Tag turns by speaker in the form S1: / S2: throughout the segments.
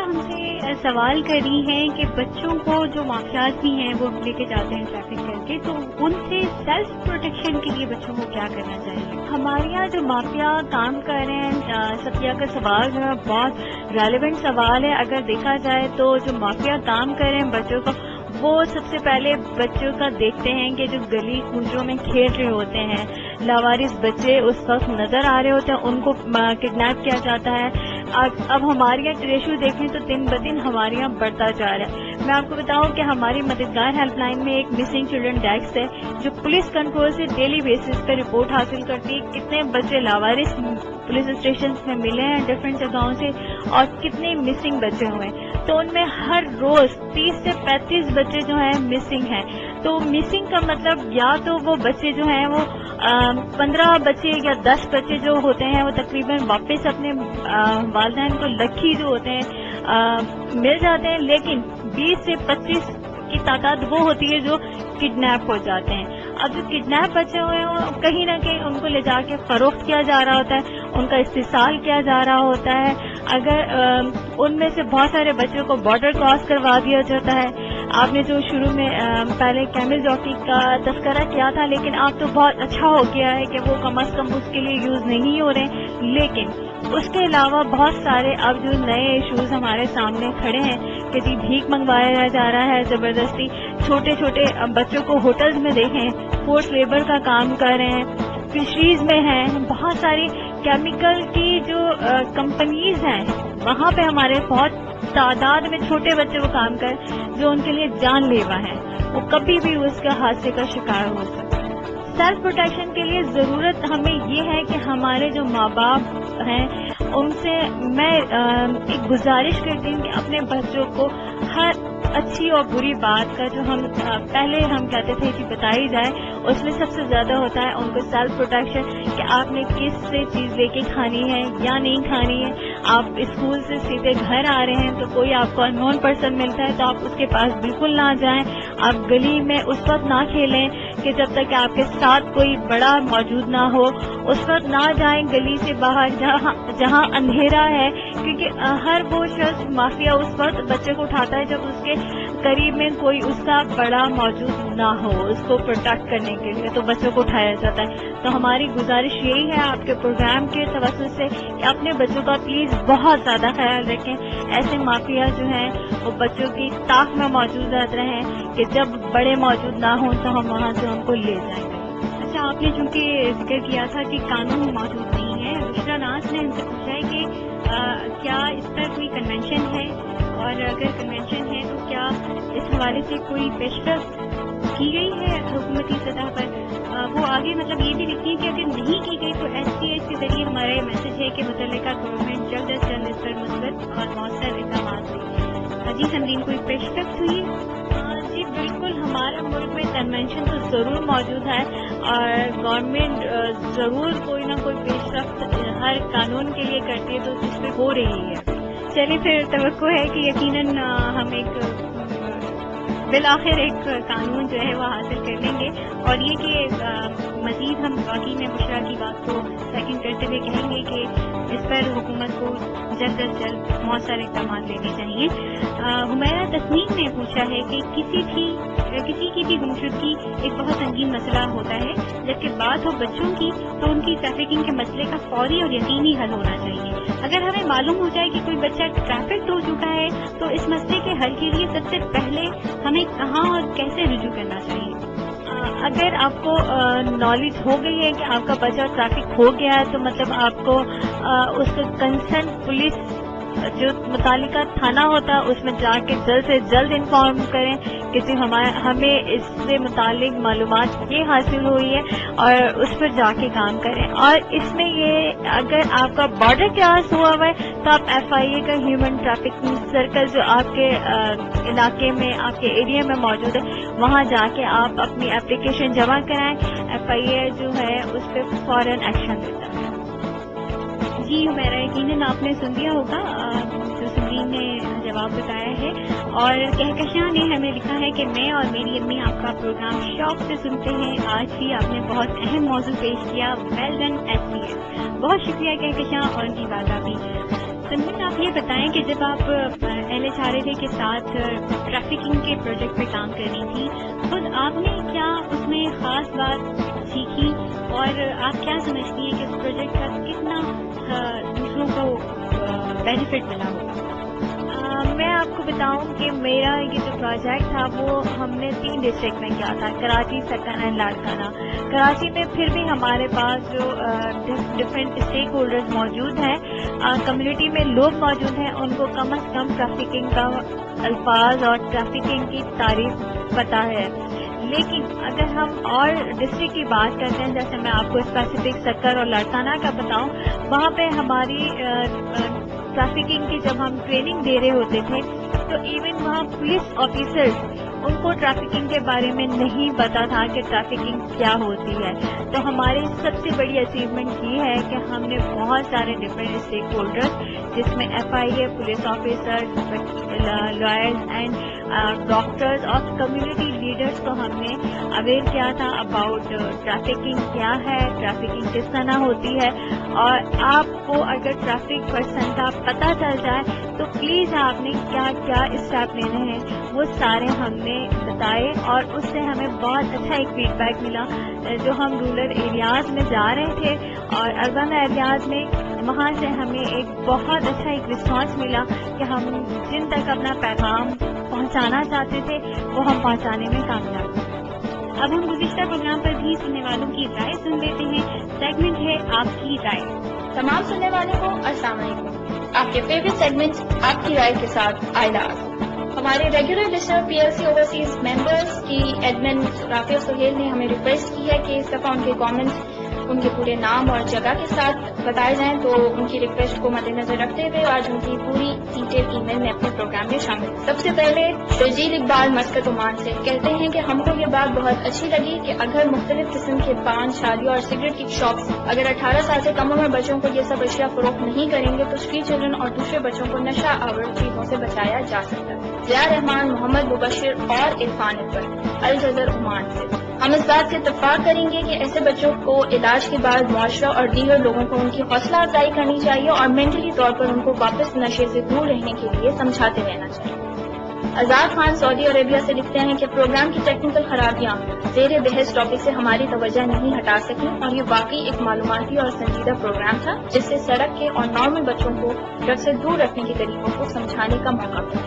S1: ہمارا ہم سے سوال کر رہی ہیں کہ بچوں کو جو مافیات بھی ہیں وہ لے کے جاتے ہیں ٹریفک کر کے، تو ان سے سیلف پروٹیکشن کے لیے بچوں کو کیا کرنا چاہیے؟ ہمارے یہاں جو مافیا کام کر رہے ہیں، صفیہ کا سوال جو ہے بہت ریلیونٹ سوال ہے. اگر دیکھا جائے تو جو مافیا کام کر رہے ہیں بچوں کو، وہ سب سے پہلے بچوں کا دیکھتے ہیں کہ جو گلی کوچوں میں کھیل رہے ہوتے ہیں، لاوارث بچے اس وقت نظر آ رہے ہوتے ہیں، ان کو کڈنیپ کیا جاتا ہے. اب ہمارے یہاں ریشو دیکھیں تو دن بدن ہمارے یہاں بڑھتا جا رہا ہے. میں آپ کو بتاؤں کہ ہماری مددگار ہیلپ لائن میں ایک مسنگ چلڈرن ڈیسک ہے جو پولیس کنٹرول سے ڈیلی بیسس پہ رپورٹ حاصل کرتی ہے کتنے بچے لاوارث پولیس اسٹیشن میں ملے ہیں ڈفرینٹ جگہوں سے اور کتنے مسنگ بچے ہوئے ہیں. تو ان میں ہر روز 30 سے 35 بچے جو ہیں مسنگ ہیں. تو مسنگ کا مطلب یا تو وہ بچے جو ہیں وہ 15 بچے یا 10 بچے جو ہوتے ہیں وہ تقریباً واپس اپنے والدین کو لکی جو ہوتے ہیں مل جاتے ہیں، لیکن 20 سے 25 کی تعداد وہ ہوتی ہے جو کڈنیپ ہو جاتے ہیں. اب جو کڈنیپ بچے ہوئے ہیں کہیں نہ کہیں ان کو لے جا کے فروخت کیا جا رہا ہوتا ہے، ان کا استحصال کیا جا رہا ہوتا ہے. اگر ان میں سے بہت سارے بچوں کو بارڈر کراس کروا دیا جاتا ہے. آپ نے جو شروع میں پہلے کیمل جاکی کا تذکرہ کیا تھا، لیکن آپ تو بہت اچھا ہو گیا ہے کہ وہ کم از کم اس کے لیے یوز نہیں ہو رہے. لیکن اس کے علاوہ بہت سارے اب جو نئے ایشوز ہمارے سامنے کھڑے ہیں کہ جی بھیک منگوایا جا رہا ہے زبردستی. چھوٹے چھوٹے بچوں کو ہوٹلز میں دیکھیں فورس لیبر کا کام کر رہے ہیں، فشریز میں ہیں، بہت ساری کیمیکل کی جو کمپنیز ہیں وہاں پہ ہمارے بہت تعداد میں چھوٹے بچے وہ کام کر جو ان کے لیے جان لیوا ہیں، وہ کبھی بھی اس کا حادثے کا شکار ہو سکتا ہے. سیلف پروٹیکشن کے لیے ضرورت ہمیں یہ ہے کہ ہمارے جو ماں باپ ہیں ان سے میں ایک گزارش کرتی ہوں کہ اپنے بچوں کو ہر اچھی اور بری بات کا جو ہم پہلے ہم کہتے تھے کہ بتائی جائے، اس میں سب سے زیادہ ہوتا ہے ان کو سیلف پروٹیکشن کہ آپ نے کس سے چیز لے کے کھانی ہے یا نہیں کھانی ہے. آپ اسکول سے سیدھے گھر آ رہے ہیں تو کوئی آپ کو انون پرسن ملتا ہے تو آپ اس کے پاس بالکل نہ جائیں. آپ گلی میں اس وقت نہ کھیلیں کہ جب تک کہ آپ کے ساتھ کوئی بڑا موجود نہ ہو. اس وقت نہ جائیں گلی سے باہر جہاں اندھیرا ہے، کیونکہ ہر وہ شخص مافیا اس وقت بچے کو اٹھاتا ہے جب اس کے قریب میں کوئی اس کا بڑا موجود نہ ہو اس کو پروٹیکٹ کرنے کے لیے، تو بچوں کو اٹھایا جاتا ہے. تو ہماری گزارش یہی ہے آپ کے پروگرام کے توسط سے کہ اپنے بچوں کا پلیز بہت زیادہ خیال رکھیں. ایسے مافیا جو ہیں وہ بچوں کی طاق میں موجود رہتے ہیں کہ جب بڑے موجود نہ ہوں تو ہم وہاں سے ان کو لے جائیں گے. اچھا، آپ نے چونکہ ذکر کیا تھا کہ قانون موجود نہیں ہے، بشرا ناز نے ہم سے پوچھا ہے کہ کیا اس پر کوئی کنونشن ہے، اور اگر کنونشن ہے تو کیا اس حوالے سے کوئی پیش رفت کی گئی ہے حکومتی سطح پر. وہ آگے مطلب یہ بھی لکھتی ہے کہ اگر نہیں کی گئی تو ایس ٹی ایس کے ذریعے ہمارا یہ میسج ہے کہ متعلقہ گورنمنٹ جلد از جلد اس پر مثبت اور مؤثر اقدامات لے. جی سمرین، کوئی پیش رفت ہوئی؟ جی بالکل، ہمارے ملک میں کنونشن تو ضرور موجود ہے اور گورنمنٹ ضرور کوئی نہ کوئی پیش رفت ہر قانون کے لیے کرتی ہے، تو اس پہ ہو رہی ہے. چلیے پھر توقع ہے کہ یقیناً ہم ایک بالآخر ایک قانون جو ہے وہ حاصل کر لیں گے. اور یہ کہ مزید ہم واقعی میں بشرا کی بات کو سیکنڈ کرتے ہوئے کہیں گے کہ اس پر حکومت کو جلد از جلد مؤثر اقدامات لینے چاہیے. حمیرہ تسنیم نے پوچھا ہے کہ کسی کی بھی گمشدگی ایک بہت سنگین مسئلہ ہوتا ہے، جبکہ بات ہو بچوں کی تو ان کی ٹریفکنگ کے مسئلے کا فوری اور یقینی حل ہونا چاہیے. اگر ہمیں معلوم ہو جائے کہ کوئی بچہ ٹریفک ہو چکا ہے تو اس مسئلے کے حل کے لیے سب سے پہلے ہمیں کہاں اور کیسے رجوع کرنا چاہیے؟ اگر آپ کو نالج ہو گئی ہے کہ آپ کا بچہ ٹریفک ہو گیا ہے تو مطلب آپ کو اس کا کنسرن پولیس جو متعلقہ تھانہ ہوتا ہے اس میں جا کے جلد سے جلد انفارم کریں کہ جی ہمیں اس سے متعلق معلومات یہ حاصل ہوئی ہے، اور اس پر جا کے کام کریں. اور اس میں یہ اگر آپ کا بارڈر کراس ہوا ہے تو آپ ایف آئی اے کا ہیومن ٹریفکنگ سرکل جو آپ کے علاقے میں آپ کے ایریا میں موجود ہے وہاں جا کے آپ اپنی اپلیکیشن جمع کرائیں. ایف آئی اے جو ہے اس پہ فوراً ایکشن دیتا ہے. جی میرا یقیناً آپ نے سن لیا ہوگا جو سمرین نے جواب بتایا ہے. اور کہکشاں نے ہمیں لکھا ہے کہ میں اور میری امی آپ کا پروگرام شوق سے سنتے ہیں. آج بھی آپ نے بہت اہم موضوع پیش کیا. Well done S T S. بہت شکریہ کہکشاں اور ان کی بات بھی. سمرین، آپ یہ بتائیں کہ جب آپ LHRA کے ساتھ ٹریفکنگ کے پروجیکٹ پہ کام کر رہی تھی. خود آپ نے کیا اس میں خاص بات سیکھی اور آپ کیا سمجھتی ہیں کہ اس پروجیکٹ کا کتنا دوسروں کو بینیفٹ ملا ہوگا؟
S2: میں آپ کو بتاؤں کہ میرا یہ جو پروجیکٹ تھا وہ ہم نے 3 ڈسٹرکٹ میں کیا تھا، کراچی، سکن اینڈ لاڑکانہ. کراچی میں پھر بھی ہمارے پاس جو ڈفرینٹ اسٹیک ہولڈرز موجود ہیں، کمیونٹی میں لوگ موجود ہیں، ان کو کم از کم ٹریفکنگ کا الفاظ اور ٹریفکنگ کی تعریف پتہ ہے. لیکن اگر ہم اور ڈسٹرکٹ کی بات کرتے ہیں، جیسے میں آپ کو اسپیسیفک سکر اور لاڑکانہ کا بتاؤں، وہاں پہ ہماری ٹریفکنگ کی جب ہم ٹریننگ دے رہے ہوتے تھے تو ایون وہاں پولیس آفیسرز ان کو ٹریفکنگ کے بارے میں نہیں پتا تھا کہ ٹریفکنگ کیا ہوتی ہے. تو ہماری سب سے بڑی اچیومنٹ یہ ہے کہ ہم نے بہت سارے ڈفرینٹ اسٹیک ہولڈرز جس میں FIA، police officers, lawyers and doctors اور کمیونٹی لیڈرز کو ہم نے اویئر کیا تھا اباؤٹ ٹریفکنگ کیا ہے، ٹریفکنگ کس طرح ہوتی ہے. اور آپ کو اگر ٹریفک پرسن کا پتہ چل جائے تو پلیز آپ نے کیا کیا اسٹیپ لینے ہیں وہ سارے ہم نے بتائے، اور اس سے ہمیں بہت اچھا ایک فیڈ بیک ملا. جو ہم رورل ایریاز میں جا رہے تھے اور اربن ایریاز میں، وہاں سے ہمیں ایک بہت اچھا ایک رسپانس ملا کہ ہم جن تک اپنا پیغام پہنچانا چاہتے تھے وہ ہم پہنچانے میں کامیاب ہوئے.
S1: اب ہم گزشتہ پروگرام پر بھی سننے والوں کی رائے سن لیتے ہیں. سیگمنٹ ہے آپ کی رائے.
S3: تمام سننے والوں کو السلام علیکم. آپ کے فیوریٹ سیگمنٹ آپ کی رائے کے ساتھ آئلہ. ہمارے regular listener PLC overseas members کی ایڈمن رافیہ سہیل نے ہمیں ریکویسٹ کی ہے کہ اس دفعہ ان کے کامنٹ ان کے پورے نام اور جگہ کے ساتھ بتائے جائیں، تو ان کی ریکویسٹ کو مد نظر رکھتے ہوئے آج ان کی پوری ڈیٹیل ای میل میں اپنے پروگرام میں شامل. سب سے پہلے شرجیل اقبال مسقط عمان سے کہتے ہیں کہ ہم کو یہ بات بہت اچھی لگی کہ اگر مختلف قسم کے پان، شادیوں اور سگریٹ کی شاپس اگر 18 سال سے کم عمر بچوں کو یہ سب اشیاء فروخت نہیں کریں گے تو اسٹریٹ چلڈرن اور دوسرے بچوں کو نشہ آور چیزوں سے بچایا جا سکتا ہے. ضیاء رحمان، محمد مبشر اور عرفان اکبر الجزر عمان سے. ہم اس بات سے اتفاق کریں گے کہ ایسے بچوں کو علاج کے بعد معاشرہ اور دیگر لوگوں کو ان کی حوصلہ افزائی کرنی چاہیے اور مینٹلی طور پر ان کو واپس نشے سے دور رہنے کے لیے سمجھاتے رہنا چاہیے. آزاد خان سعودی عربیہ سے لکھتے ہیں کہ پروگرام کی ٹیکنیکل خرابیاں زیر بحث ٹاپک سے ہماری توجہ نہیں ہٹا سکیں اور یہ واقعی ایک معلوماتی اور سنجیدہ پروگرام تھا جس سے سڑک کے اور نارمل بچوں کو ڈرگ سے دور رکھنے کے طریقوں کو سمجھانے کا موقع ملا.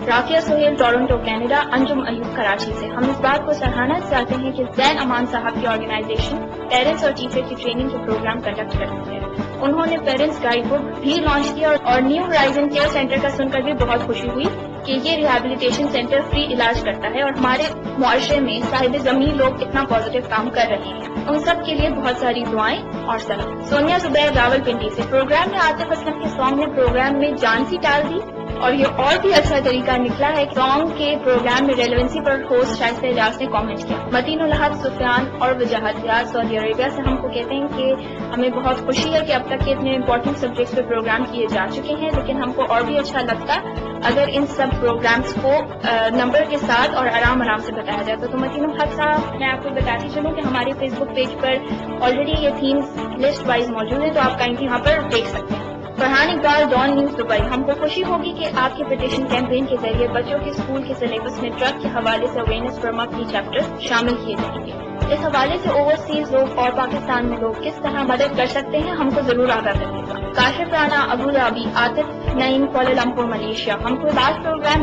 S3: Rafia Sohail Toronto Canada. انجم ایوب کراچی سے ہم اس بات کو سراہنا چاہتے ہیں کہ زین امان صاحب کی آرگنائزیشن پیرنٹس اور ٹیچر کی ٹریننگ کے پروگرام کنڈکٹ کرتی ہے. انہوں نے پیرنٹس گائیڈ بک بھی لانچ کیا اور نیو ہورائزن کیئر سینٹر کا سن کر بھی بہت خوشی ہوئی کہ یہ ریہیبلیٹیشن سینٹر فری علاج کرتا ہے اور ہمارے معاشرے میں صاحب زمین لوگ اتنا پازیٹیو کام کر رہے ہیں. ان سب کے لیے بہت ساری دعائیں اور سلام. سونیا زبیر راول پنڈی سے پروگرام میں عاطف اسلم کے سانگ نے پروگرام میں جان سی ڈال دی اور یہ اور بھی اچھا طریقہ نکلا ہے. سانگ کے پروگرام میں ریلیونسی پر ہوسٹ شائستہ الیاس نے کامنٹ کیا. متین الحق سفیان اور وجاہت ریاض سعودی عربیہ سے ہم کو کہتے ہیں کہ ہمیں بہت خوشی ہے کہ اب تک کے اتنے امپورٹنٹ سبجیکٹس پہ پروگرام کیے جا چکے ہیں، لیکن ہم کو اور بھی اچھا لگتا اگر ان سب پروگرامس کو نمبر کے ساتھ اور آرام سے بتایا جائے. تو متین الحق صاحب، میں آپ کو بتاتی چلوں کہ ہمارے فیس بک پیج پر آلریڈی یہ تھیمز لسٹ وائز موجود ہے، تو آپ کہیں یہاں پر دیکھ سکتے ہیں. Farhan Iqbal Dawn news Dubai. ہم کو خوشی ہوگی کہ آپ کے پٹیشن کیمپین کے ذریعے بچوں کے اسکول کے سلیبس میں ڈرگ کے حوالے سے اویئرنیس پروگرام کی چیپٹر شامل کیے جائیں گے. اس حوالے سے اوورسیز لوگ اور پاکستان میں لوگ کس طرح مدد کر سکتے ہیں ہم کو ضرور آگاہ کرنے گا. کاشف رانا ابو ظبی. عاطف نعیم کوالالمپور ملیشیا. ہم کو لاسٹ پروگرام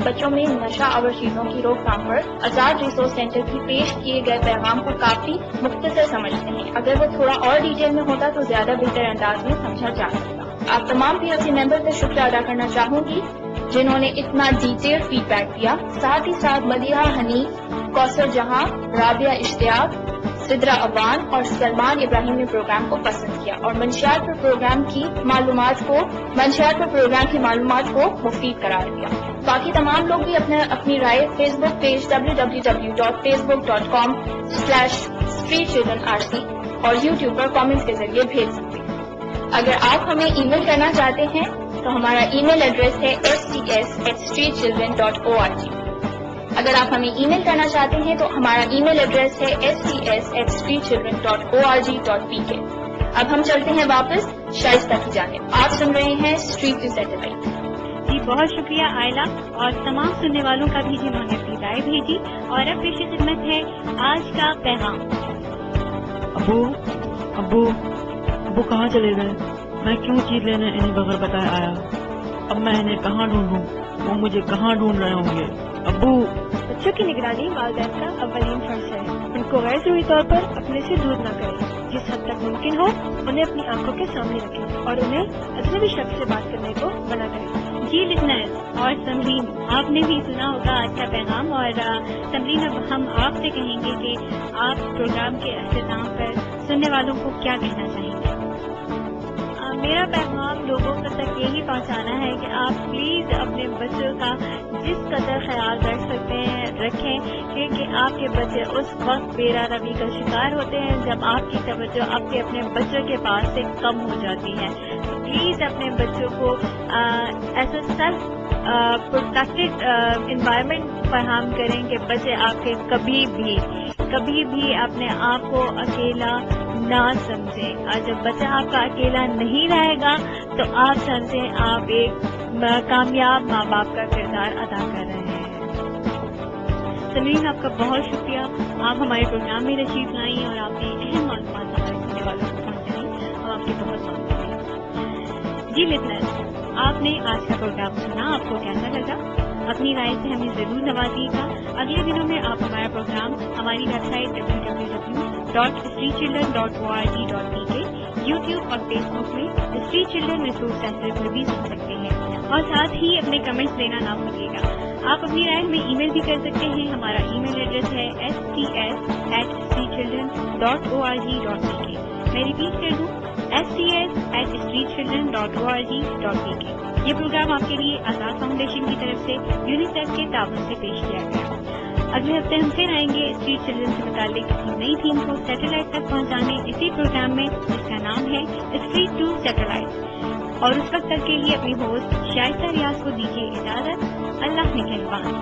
S3: بچوں میں نشہ آور چیزوں کی روک تھام پر آزاد ریسورس سینٹر کی پیش کیے گئے پیغام کو کافی مختصر سمجھتے ہیں. اگر وہ تھوڑا اور ڈیٹیل میں ہوتا تو زیادہ بہتر انداز میں سمجھا جا سکتا. آپ تمام PLC ممبر کا شکریہ ادا کرنا چاہوں گی جنہوں نے اتنا ڈیٹیل فیڈ بیک دیا. ساتھ ہی ساتھ مدیحہ حنیف، کوثر جہاں، رابعہ اشتیاق، سدرا اوان اور سلمان ابراہیم نے پروگرام کو پسند کیا اور منشیات پر پروگرام کی معلومات کو مفید قرار دیا. باقی تمام لوگ بھی اپنی رائے فیس بک پیج www.facebook.com/streetchildrenrc اور YouTube پر کامنٹس کے ذریعے بھیج سکتے ہیں. اگر آپ ہمیں ای میل کرنا چاہتے ہیں تو ہمارا ای میل ایڈریس ہے sts@streetchildren.org. اگر آپ ہمیں ای میل کرنا چاہتے ہیں تو ہمارا ای میل ایڈریس ہے sts@streetchildren.org.pk. اب ہم چلتے ہیں واپس شائستہ کی جانب. آپ سن رہے ہیں اسٹریٹ ٹو سیٹلائٹ.
S1: جی بہت شکریہ عائلہ اور تمام سننے والوں کا بھی جنہوں نے اپنی رائے بھیجی. اور اب پیش خدمت ہے آج کا پیغام.
S4: ابو ابو ابو کہاں چلے گئے؟ میں کیوں چیز لینے انہیں بغیر بتائے آیا؟ اب میں انہیں کہاں ڈھونڈوں؟ وہ مجھے کہاں ڈھونڈ رہے ہوں گے؟ ابو.
S2: بچوں کی نگرانی والدین کا اولین فرض ہے. ان کو غیر ضروری طور پر اپنے سے دور نہ کریں. جس حد تک ممکن ہو انہیں اپنی آنکھوں کے سامنے رکھیں اور انہیں اجنبی شخص سے بات کرنے کو منع کریں.
S1: جی لسنرز اور سمرین، آپ نے بھی سنا ہوگا آج کا پیغام. اور سمرین، اب ہم آپ سے کہیں گے کہ آپ پروگرام کے اختتام پر سننے والوں کو کیا کہنا چاہیں گے؟
S2: میرا پیغام لوگوں تک یہی پہنچانا ہے کہ آپ پلیز اپنے بچوں کا جس قدر خیال رکھ سکتے ہیں رکھیں، کیونکہ آپ کے بچے اس وقت بیرا روی کا شکار ہوتے ہیں جب آپ کی توجہ اپنے بچوں کے پاس سے کم ہو جاتی ہے. تو پلیز اپنے بچوں کو ایسا سیلف پروٹیکٹڈ انوائرمنٹ فراہم کریں کہ بچے آپ کے کبھی بھی اپنے آپ کو اکیلا نہ سمجھیں. اور جب بچہ آپ کا اکیلا نہیں رہے گا تو آپ سمجھیں آپ ایک کامیاب ماں باپ کا کردار ادا کر رہے ہیں.
S1: سمرین، آپ کا بہت شکریہ. آپ ہمارے پروگرام میں تشریف لائیں اور آپ نے اہم معلومات ہمارے سننے والوں کو پہنچائیں. ہم آپ کے بہت شکریہ. جی لسنرز، آپ نے آج کا پروگرام سنا، آپ کو کیسا لگا؟ اپنی رائے سے ہمیں ضرور نوازیے گا. اگلے دنوں میں آپ ہمارا پروگرام ہماری ویب سائٹ www.streetchildren.org.pk، یوٹیوب اور فیس بک میں اسٹریٹ چلڈرن ریسورس سینٹر پر بھی سن سکتے ہیں. اور ساتھ ہی اپنے کمنٹس دینا نہ بھولیے گا. آپ اپنی رائے ہمیں ای میل بھی کر سکتے ہیں. ہمارا ای میل ایڈریس ہے sts@streetchildren.org.pk. میں ریپیٹ کر دوں، sts@streetchildren.org.pk. یہ پروگرام آپ کے لیے آزاد فاؤنڈیشن کی طرف سے یونیسیف کے تعاون سے پیش کیا گیا. اگلے ہفتے ہم پھر آئیں گے اسٹریٹ چلڈرن سے متعلق کسی نئی تھیم کو سیٹلائٹ تک پہنچانے اسی پروگرام میں، جس کا نام ہے اسٹریٹ ٹو سیٹلائٹ. اور اس وقت تک کے لیے اپنی ہوسٹ شائستہ ریاض کو دیجیے اجازت. اللہ نگہبان.